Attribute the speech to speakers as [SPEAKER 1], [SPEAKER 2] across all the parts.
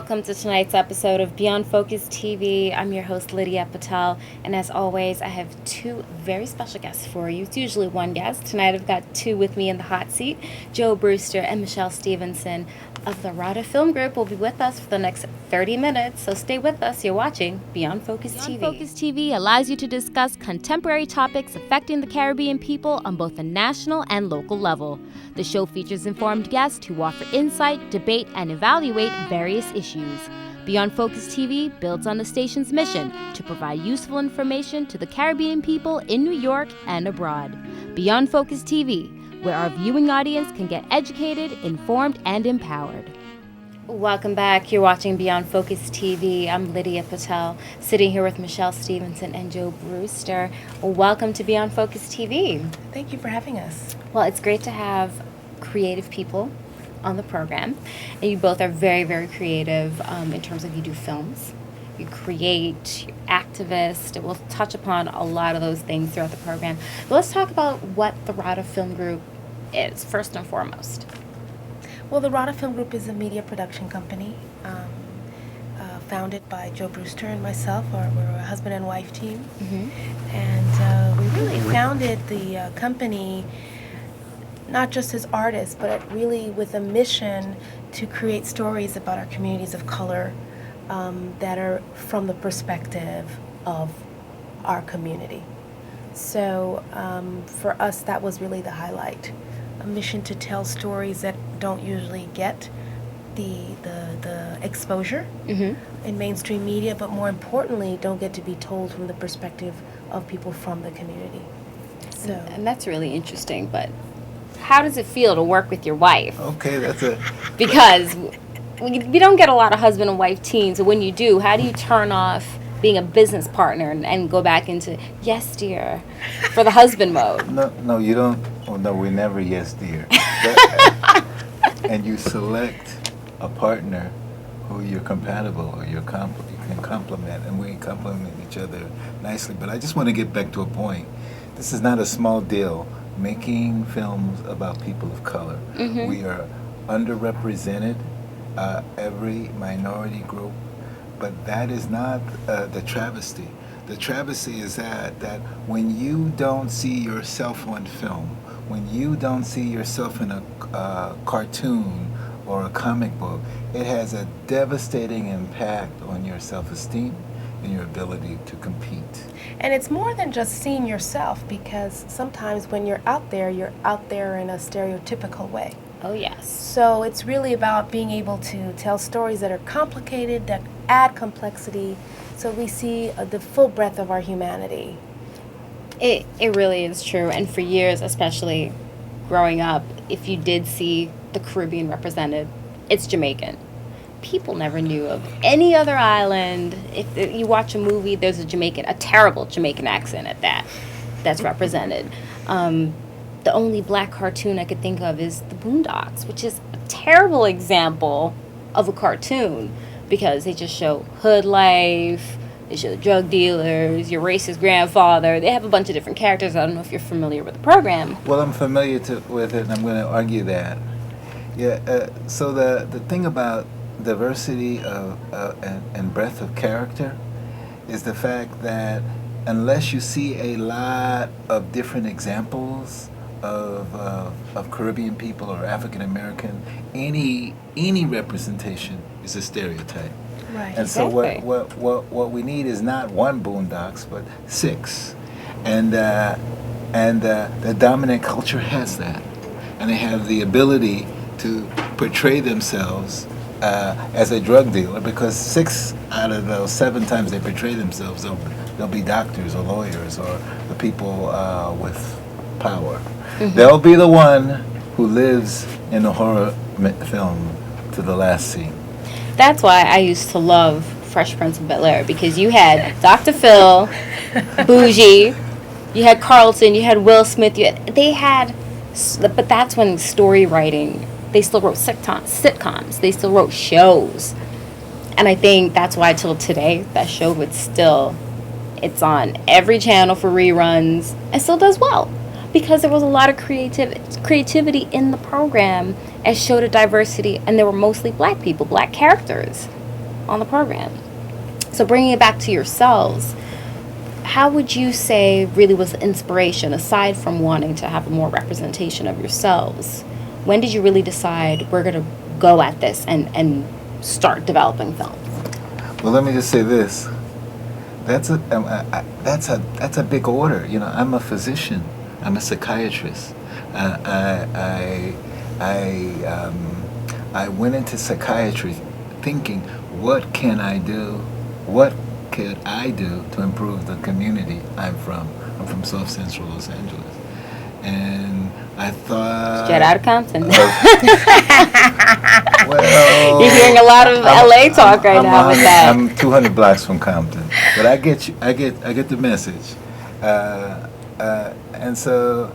[SPEAKER 1] welcome to tonight's episode of Beyond Focus TV. I'm your host, Lydia Patel, and as always, I have two very special guests for you. It's usually one guest. Tonight, I've got two with me in the hot seat. Brewster and Michele Stephenson of the Rada Film Group will be with us for the next 30 minutes, so stay with us. You're watching Beyond Focus TV. Beyond Focus TV allows you to discuss contemporary topics affecting the Caribbean people on both a national and local level. The show features informed guests who offer insight, debate, and evaluate various issues. Beyond Focus TV builds on the station's mission to provide useful information to the Caribbean people in New York and abroad. Beyond Focus TV, where our viewing audience can get educated, informed, and empowered. Welcome back. You're watching Beyond Focus TV. I'm Lydia Patel, sitting here with Michele Stephenson and Joe Brewster. Welcome to Beyond Focus TV.
[SPEAKER 2] Thank you for having us.
[SPEAKER 1] Well, it's great to have creative people on the program, and you both are very, very creative in terms of you do films, you create, you're activist, and we'll touch upon a lot of those things throughout the program. But let's talk about what the Rada Film Group is, first and foremost.
[SPEAKER 2] Well, the Rada Film Group is a media production company founded by Joe Brewster and myself. We're a husband and wife team. Mm-hmm. And we really founded the company not just as artists, but really with a mission to create stories about our communities of color that are from the perspective of our community. So for us, that was really the highlight. A mission to tell stories that don't usually get the exposure in mainstream media, but more importantly, don't get to be told from the perspective of people from the community. So,
[SPEAKER 1] and that's really interesting, but how does it feel to work with your wife?
[SPEAKER 3] Okay, that's a...
[SPEAKER 1] Because we don't get a lot of husband and wife teams, so when you do, how do you turn off being a business partner and go back into yes dear for the husband mode?
[SPEAKER 3] No, you don't. Oh, no, we never yes dear. And you select a partner who you're compatible or you can complement, and we complement each other nicely. But I just want to get back to a point. This is not a small deal, making films about people of color. Mm-hmm. We are underrepresented, every minority group, but that is not the travesty. The travesty is that when you don't see yourself on film, when you don't see yourself in a cartoon or a comic book, it has a devastating impact on your self-esteem and your ability to compete.
[SPEAKER 2] and it's more than just seeing yourself, because sometimes when you're out there in a stereotypical way.
[SPEAKER 1] Oh, yes.
[SPEAKER 2] So it's really about being able to tell stories that are complicated, that add complexity, so we see the full breadth of our humanity.
[SPEAKER 1] It really is true. And for years, especially growing up, if you did see the Caribbean represented, it's Jamaican. People never knew of any other island. If you watch a movie, there's a terrible Jamaican accent at that's represented. The only black cartoon I could think of is The Boondocks, which is a terrible example of a cartoon because they just show hood life, they show drug dealers, your racist grandfather. They have a bunch of different characters. I don't know if you're familiar with the program.
[SPEAKER 3] Well, I'm familiar with it, and I'm going to argue that. Yeah. So the thing about diversity and breadth of character is the fact that unless you see a lot of different examples of Caribbean people or African American, any representation is a stereotype.
[SPEAKER 2] Right.
[SPEAKER 3] And
[SPEAKER 1] exactly.
[SPEAKER 3] So what we need is not one Boondocks, but 6. And the dominant culture has that, and they have the ability to portray themselves as a drug dealer, because 6 out of those 7 times they portray themselves, they'll be doctors or lawyers or the people with power. Mm-hmm. They'll be the one who lives in the horror film to the last scene.
[SPEAKER 1] That's why I used to love Fresh Prince of Bel-Air, because you had Dr. Phil, Bougie, you had Carlton, you had Will Smith, but that's when story writing, they still wrote sitcoms, they still wrote shows. And I think that's why till today, that show it's on every channel for reruns, and still does well. Because there was a lot of creativity in the program, as showed a diversity, and there were mostly black people, black characters. on the program. So bringing it back to yourselves, how would you say really was the inspiration, aside from wanting to have more representation of yourselves? When did you really decide we're going to go at this and start developing films?
[SPEAKER 3] Well, let me just say this. That's a big order. You know, I'm a physician. I'm a psychiatrist. I went into psychiatry thinking, what can I do? What could I do to improve the community I'm from? I'm from South Central Los Angeles. And I thought...
[SPEAKER 1] Straight out of Compton.
[SPEAKER 3] Well...
[SPEAKER 1] You're hearing a lot of LA talk right now with that.
[SPEAKER 3] I'm 200 blocks from Compton. But I get you. I get the message. And so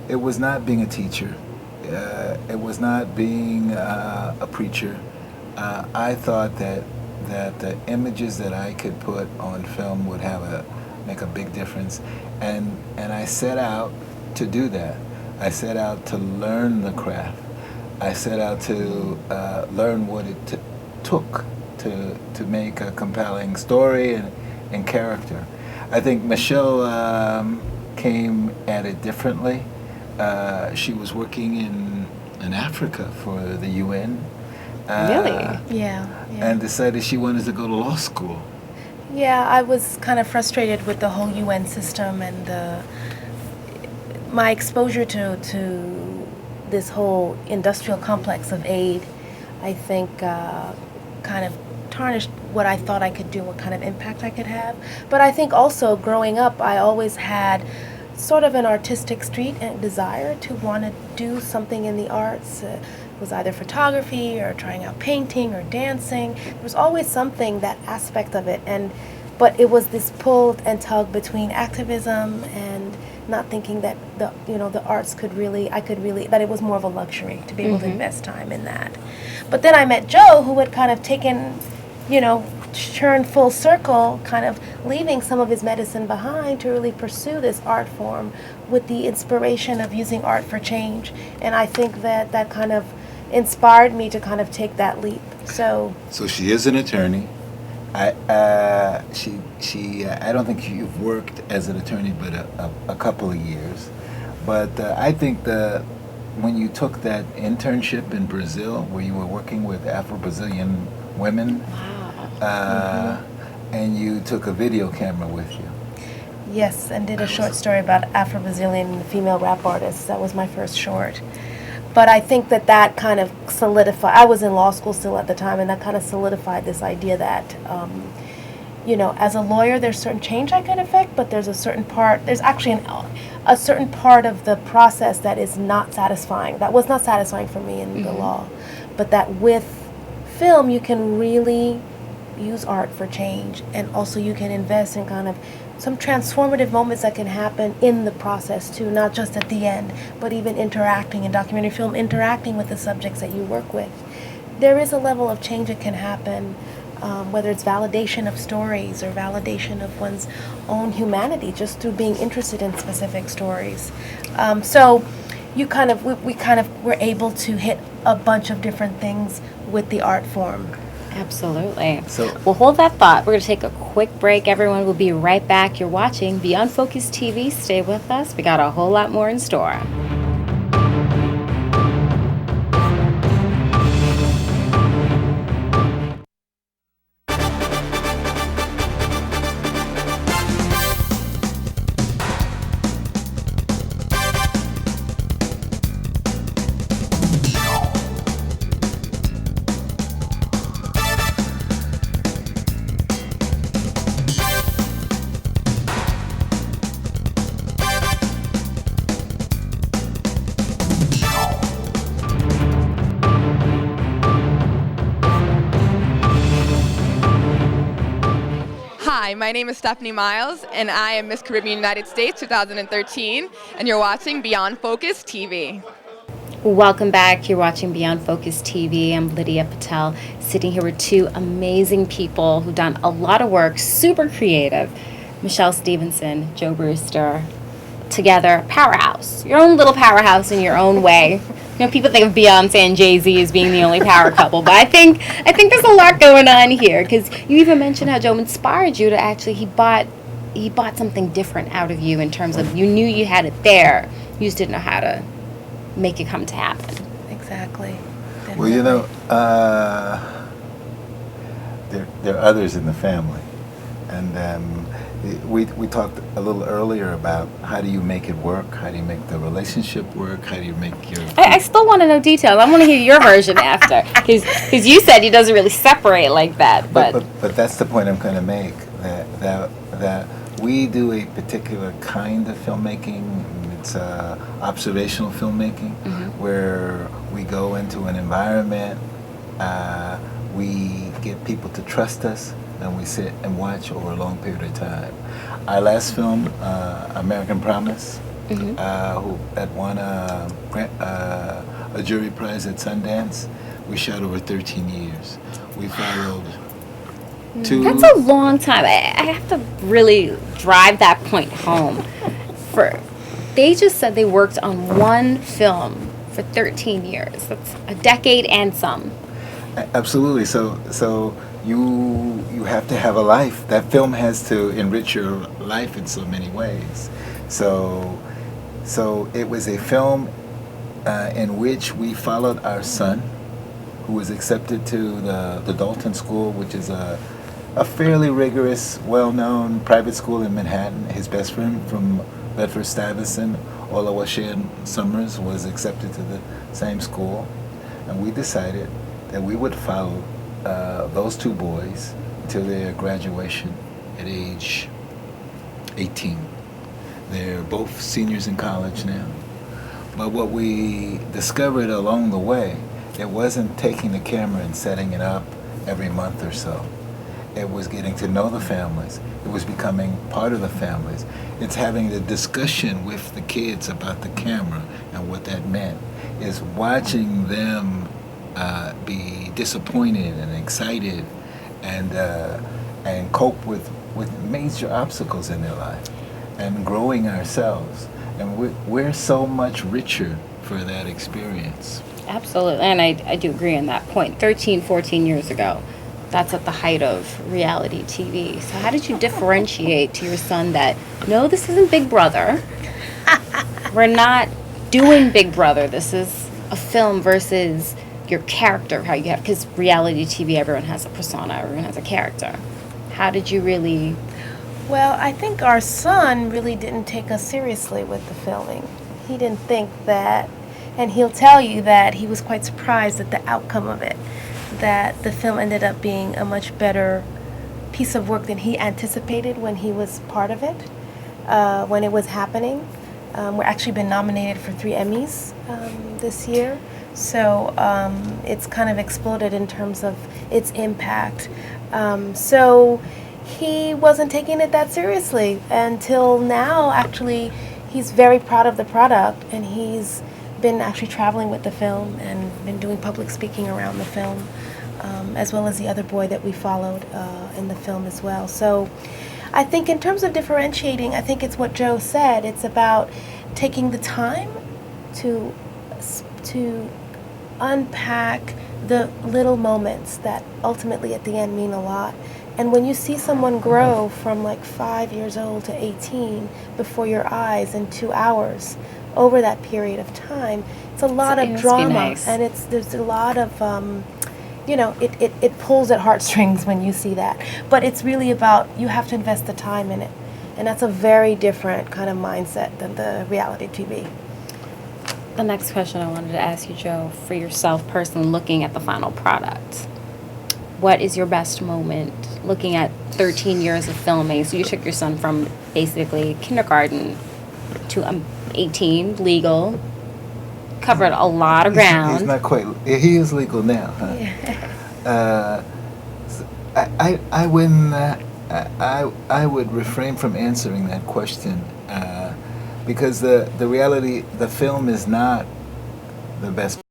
[SPEAKER 3] it was not being a teacher. It was not being a preacher. I thought that the images that I could put on film would make a big difference, and I set out to do that. I set out to learn the craft. I set out to learn what it took to make a compelling story and character. I think Michele came at it differently. She was working in Africa for the UN.
[SPEAKER 1] Really?
[SPEAKER 2] Yeah.
[SPEAKER 3] And decided she wanted to go to law school.
[SPEAKER 2] Yeah, I was kind of frustrated with the whole UN system and my exposure to this whole industrial complex of aid. I think kind of tarnished what I thought I could do, what kind of impact I could have. But I think also growing up, I always had sort of an artistic streak and desire to want to do something in the arts. It was either photography or trying out painting or dancing. There was always something, that aspect of it. But it was this pull and tug between activism and not thinking that the arts that it was more of a luxury to be able to invest time in that. But then I met Joe, who had kind of taken, turned full circle, kind of leaving some of his medicine behind to really pursue this art form with the inspiration of using art for change. And I think that kind of inspired me to kind of take that leap. So
[SPEAKER 3] she is an attorney. I don't think you've worked as an attorney but a couple of years. But I think when you took that internship in Brazil where you were working with Afro-Brazilian women, and you took a video camera with you.
[SPEAKER 2] Yes, and did a short story about Afro-Brazilian female rap artists. That was my first short. But I think that kind of solidified, I was in law school still at the time, and that kind of solidified this idea that, as a lawyer, there's certain change I could affect, but there's actually a certain part of the process that is not satisfying. That was not satisfying for me in the law. But that with film, you can really use art for change, and also you can invest in kind of some transformative moments that can happen in the process too, not just at the end, but even interacting in documentary film, interacting with the subjects that you work with. There is a level of change that can happen, whether it's validation of stories or validation of one's own humanity just through being interested in specific stories. So we kind of were able to hit a bunch of different things with the art form.
[SPEAKER 1] Absolutely.
[SPEAKER 3] So,
[SPEAKER 1] well, hold that thought. We're going to take a quick break. Everyone will be right back. You're watching Beyond Focus TV. Stay with us. We got a whole lot more in store.
[SPEAKER 4] Hi, my name is Stephanie Miles, and I am Miss Caribbean United States 2013, and you're watching Beyond Focus TV.
[SPEAKER 1] Welcome back. You're watching Beyond Focus TV. I'm Lydia Patel, sitting here with two amazing people who've done a lot of work, super creative. Michele Stephenson, Joe Brewster, together, powerhouse. Your own little powerhouse in your own way. people think of Beyonce and Jay-Z as being the only power couple, but I think there's a lot going on here, because you even mentioned how Joe inspired you to actually he bought something different out of you in terms of you knew you had it there, you just didn't know how to make it come to happen.
[SPEAKER 2] Exactly.
[SPEAKER 3] Well, there are others in the family, and we talked a little earlier about how do you make it work, how do you make the relationship work, how do you make your...
[SPEAKER 1] I still want to know details. I want to hear your version after, because you said he doesn't really separate like that. But
[SPEAKER 3] that's the point I'm going to make, that we do a particular kind of filmmaking. It's observational filmmaking, where we go into an environment, we get people to trust us, and we sit and watch over a long period of time. Our last film, American Promise, that won a jury prize at Sundance, we shot over 13 years. We followed two...
[SPEAKER 1] That's a long time. I have to really drive that point home. They just said they worked on one film for 13 years. That's a decade and some.
[SPEAKER 3] Absolutely. So you have to have a life. That film has to enrich your life in so many ways. So it was a film in which we followed our son, who was accepted to the Dalton School, which is a fairly rigorous, well-known private school in Manhattan. His best friend from Bedford Stuyvesant, Olawashe Summers, was accepted to the same school, and we decided that we would follow those two boys until their graduation at age 18. They're both seniors in college now. But what we discovered along the way, it wasn't taking the camera and setting it up every month or so. It was getting to know the families. It was becoming part of the families. It's having the discussion with the kids about the camera and what that meant. It's watching them be disappointed and excited and cope with major obstacles in their life, and growing ourselves. And we're so much richer for that experience.
[SPEAKER 1] Absolutely, and I do agree on that point. 13, 14 years ago, that's at the height of reality TV. So how did you differentiate to your son that, no, this isn't Big Brother. We're not doing Big Brother. This is a film versus your character, how you have, because reality TV, everyone has a persona, everyone has a character. How did you really...
[SPEAKER 2] Well, I think our son really didn't take us seriously with the filming. He didn't think that, and he'll tell you that he was quite surprised at the outcome of it, that the film ended up being a much better piece of work than he anticipated when he was part of it, when it was happening. We're actually been nominated for 3 Emmys this year, so it's kind of exploded in terms of its impact. So he wasn't taking it that seriously until now. Actually, he's very proud of the product, and he's been actually traveling with the film and been doing public speaking around the film, as well as the other boy that we followed in the film as well. So I think in terms of differentiating, I think it's what Joe said. It's about taking the time to unpack the little moments that ultimately at the end mean a lot. And when you see someone grow from like 5 years old to 18 before your eyes in 2 hours, over that period of time, it's a lot of drama, nice. And there's a lot of it pulls at heartstrings when you see that. But it's really about, you have to invest the time in it, and that's a very different kind of mindset than the reality TV.
[SPEAKER 1] The next question I wanted to ask you, Joe, for yourself personally, looking at the final product, what is your best moment looking at 13 years of filming? So you took your son from basically kindergarten to 18, legal, covered a lot of ground.
[SPEAKER 3] He's not quite. He is legal now. Huh?
[SPEAKER 2] Yeah.
[SPEAKER 3] I wouldn't. I would refrain from answering that question because the reality, the film is not the best